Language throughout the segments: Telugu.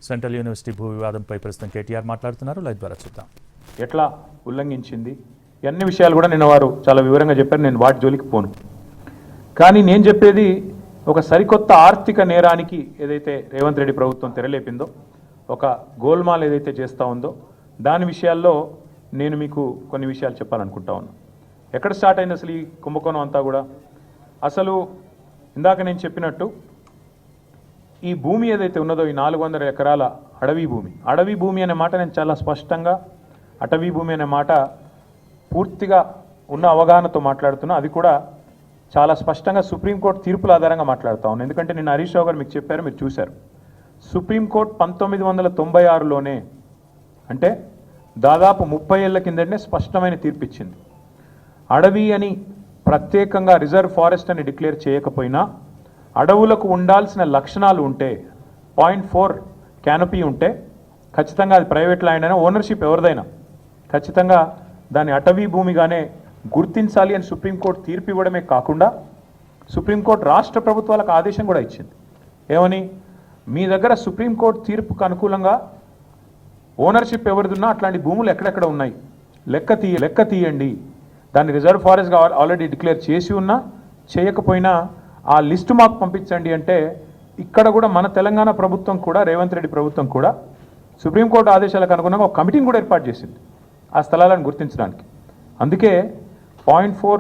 సెంట్రల్ యూనివర్సిటీ భూ వివాదంపై ప్రస్తుతం కేటీఆర్ మాట్లాడుతున్నారు. లైవ్ ద్వారా చూద్దాం. ఎట్లా ఉల్లంఘించింది అన్ని విషయాలు కూడా నిన్న వారు చాలా వివరంగా చెప్పారు. నేను వాటి జోలికి పోను. కానీ నేను చెప్పేది ఒక సరికొత్త ఆర్థిక నేరానికి ఏదైతే రేవంత్ రెడ్డి ప్రభుత్వం తెరలేపిందో, ఒక గోల్మాల్ ఏదైతే చేస్తూ ఉందో దాని విషయాల్లో నేను మీకు కొన్ని విషయాలు చెప్పాలనుకుంటా ఉన్నాను. ఎక్కడ స్టార్ట్ అయింది అసలు ఈ కుంభకోణం అంతా కూడా? అసలు ఇందాక నేను చెప్పినట్టు ఈ భూమి ఏదైతే ఉన్నదో, ఈ 400 ఎకరాల అడవి భూమి అనే మాట నేను చాలా స్పష్టంగా అటవీ భూమి అనే మాట పూర్తిగా ఉన్న అవగాహనతో మాట్లాడుతున్నా. అది కూడా చాలా స్పష్టంగా సుప్రీంకోర్టు తీర్పుల ఆధారంగా మాట్లాడుతూ ఉన్నాను. ఎందుకంటే నిన్న హరీష్ రావు గారు మీకు చెప్పారు, మీరు చూశారు. సుప్రీంకోర్టు 1996లోనే, అంటే దాదాపు 30 ఏళ్ల కిందనే స్పష్టమైన తీర్పు ఇచ్చింది. అడవి అని ప్రత్యేకంగా రిజర్వ్ ఫారెస్ట్ అని డిక్లేర్ చేయకపోయినా అడవులకు ఉండాల్సిన లక్షణాలు ఉంటే, 0.4 క్యానపీ ఉంటే ఖచ్చితంగా అది ప్రైవేట్ ల్యాండ్ అయినా ఓనర్షిప్ ఎవరిదైనా ఖచ్చితంగా దాన్ని అటవీ భూమిగానే గుర్తించాలి అని సుప్రీంకోర్టు తీర్పు ఇవ్వడమే కాకుండా సుప్రీంకోర్టు రాష్ట్ర ప్రభుత్వాలకు ఆదేశం కూడా ఇచ్చింది. ఏమని? మీ దగ్గర సుప్రీంకోర్టు తీర్పుకు అనుకూలంగా ఓనర్షిప్ ఎవరిదున్నా అట్లాంటి భూములు ఎక్కడెక్కడ ఉన్నాయి లెక్క తీయండి. దాన్ని రిజర్వ్ ఫారెస్ట్గా ఆల్రెడీ డిక్లేర్ చేసి ఉన్నా చేయకపోయినా ఆ లిస్టు మాకు పంపించండి అంటే, ఇక్కడ కూడా మన తెలంగాణ ప్రభుత్వం కూడా, రేవంత్ రెడ్డి ప్రభుత్వం కూడా సుప్రీంకోర్టు ఆదేశాలకు అనుగుణంగా ఒక కమిటీని కూడా ఏర్పాటు చేసింది ఆ స్థలాలను గుర్తించడానికి. అందుకే 0.4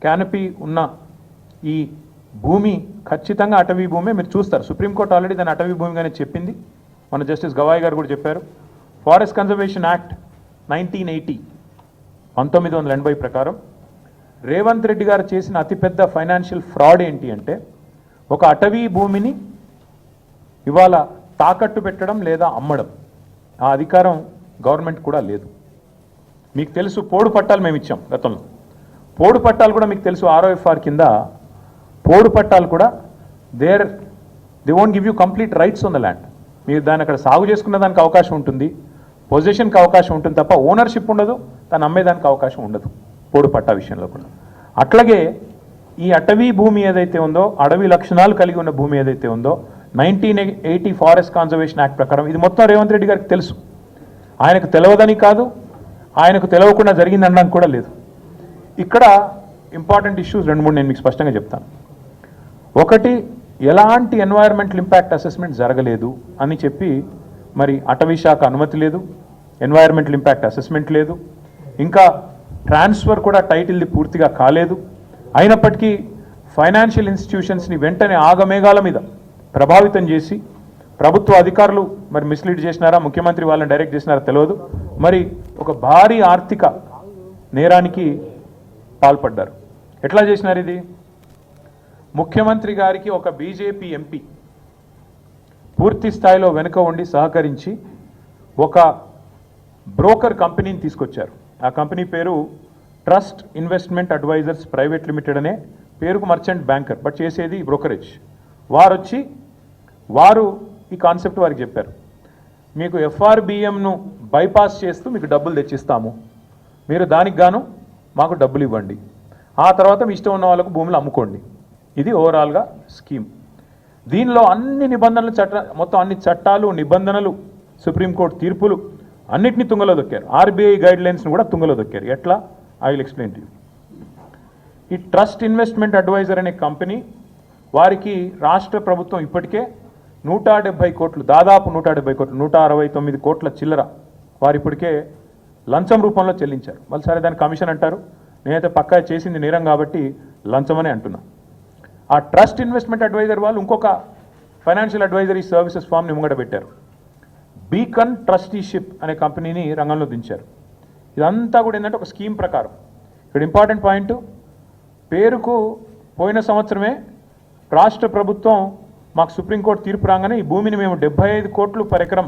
క్యానపీ ఉన్న ఈ భూమి ఖచ్చితంగా అటవీ భూమి. మీరు చూస్తారు, సుప్రీంకోర్టు ఆల్రెడీ దాన్ని అటవీ భూమిగానే చెప్పింది. మన జస్టిస్ గవాయ్ గారు కూడా చెప్పారు. ఫారెస్ట్ కన్జర్వేషన్ యాక్ట్ 1980 1980 ప్రకారం రేవంత్ రెడ్డి గారు చేసిన అతిపెద్ద ఫైనాన్షియల్ ఫ్రాడ్ ఏంటి అంటే, ఒక అటవీ భూమిని ఇవాళ తాకట్టు పెట్టడం లేదా అమ్మడం, ఆ అధికారం గవర్నమెంట్ కూడా లేదు. మీకు తెలుసు, పోడు పట్టాలు మేము ఇచ్చాం గతంలో. పోడు పట్టాలు కూడా మీకు తెలుసు, ROFR కింద పోడు పట్టాలు కూడా they won't give you complete rights on the land. మీరు దాన్ని అక్కడ సాగు చేసుకునే దానికి అవకాశం ఉంటుంది, పొజిషన్కి అవకాశం ఉంటుంది తప్ప ఓనర్షిప్ ఉండదు, దాన్ని అమ్మేదానికి అవకాశం ఉండదు పోడు పట్టా విషయంలో కూడా. అట్లాగే ఈ అటవీ భూమి ఏదైతే ఉందో, అడవి లక్షణాలు కలిగి ఉన్న భూమి ఏదైతే ఉందో, 1980 ఫారెస్ట్ కన్జర్వేషన్ యాక్ట్ ప్రకారం ఇది మొత్తం రేవంత్ రెడ్డి గారికి తెలుసు. ఆయనకు తెలియదని కాదు, ఆయనకు తెలియకుండా జరిగింది అనడానికి కూడా లేదు. ఇక్కడ ఇంపార్టెంట్ ఇష్యూస్ 2-3 నేను మీకు స్పష్టంగా చెప్తాను. ఒకటి, ఎలాంటి ఎన్వైరన్మెంటల్ ఇంపాక్ట్ అసెస్మెంట్ జరగలేదు అని చెప్పి మరి అటవీ శాఖ అనుమతి లేదు, ఎన్వైరన్మెంటల్ ఇంపాక్ట్ అసెస్మెంట్ లేదు, ఇంకా ట్రాన్స్ఫర్ కూడా టైటిల్ది పూర్తిగా కాలేదు. అయినప్పటికీ ఫైనాన్షియల్ ఇన్స్టిట్యూషన్స్ని వెంటనే ఆగమేఘాల మీద ప్రభావితం చేసి ప్రభుత్వ అధికారులు మరి మిస్లీడ్ చేసినారా, ముఖ్యమంత్రి వాళ్ళని డైరెక్ట్ చేసినారా తెలియదు, మరి ఒక భారీ ఆర్థిక నేరానికి పాల్పడ్డారు. ఎట్లా చేసినారు ఇది? ముఖ్యమంత్రి గారికి ఒక బీజేపీ ఎంపీ పూర్తి స్థాయిలో వెనుక ఉండి సహకరించి ఒక బ్రోకర్ కంపెనీని తీసుకొచ్చారు. ఆ కంపెనీ పేరు Trust Investment Advisors Private Limited అనే పేరుకు మర్చెంట్ బ్యాంకర్, బట్ చేసేది బ్రోకరేజ్. వారు ఈ కాన్సెప్ట్ వారికి చెప్పారు, మీకు FRBMను బైపాస్ చేస్తూ మీకు డబ్బులు తెచ్చిస్తాము, మీరు దానికి గాను మాకు డబ్బులు ఇవ్వండి, ఆ తర్వాత మీ ఇష్టం ఉన్న వాళ్ళకు భూములు అమ్ముకోండి. ఇది ఓవరాల్గా స్కీమ్. దీనిలో అన్ని నిబంధనలు మొత్తం అన్ని చట్టాలు, నిబంధనలు, సుప్రీంకోర్టు తీర్పులు అన్నిటినీ తుంగలో దొక్కారు. RBI గైడ్లైన్స్ను కూడా తుంగలో దొక్కారు. ఎట్లా? I will explain to you. ఈ ట్రస్ట్ ఇన్వెస్ట్మెంట్ అడ్వైజర్ అనే కంపెనీ వారికి రాష్ట్ర ప్రభుత్వం ఇప్పటికే 170 కోట్లు, దాదాపు 170 కోట్లు, 169 కోట్ల చిల్లర వారు ఇప్పటికే లంచం రూపంలో చెల్లించారు. మళ్ళీ సరే దాని కమిషన్ అంటారు, నేనైతే పక్కా చేసింది నేరం కాబట్టి లంచమనే అంటున్నా. ఆ ట్రస్ట్ ఇన్వెస్ట్మెంట్ అడ్వైజర్ వాళ్ళు ఇంకొక ఫైనాన్షియల్ అడ్వైజరీ సర్వీసెస్ ఫామ్ని ముంగట పెట్టారు. బీకన్ ట్రస్టీషిప్ అనే కంపెనీని రంగంలో దించారు. ఇదంతా కూడా ఏంటంటే ఒక స్కీమ్ ప్రకారం. ఇక్కడ ఇంపార్టెంట్ పాయింట్, పేరుకు పోయిన సంవత్సరమే రాష్ట్ర ప్రభుత్వం మాకు సుప్రీంకోర్టు తీర్పు రాగానే ఈ భూమిని మేము 75 కోట్లు per ఎకరం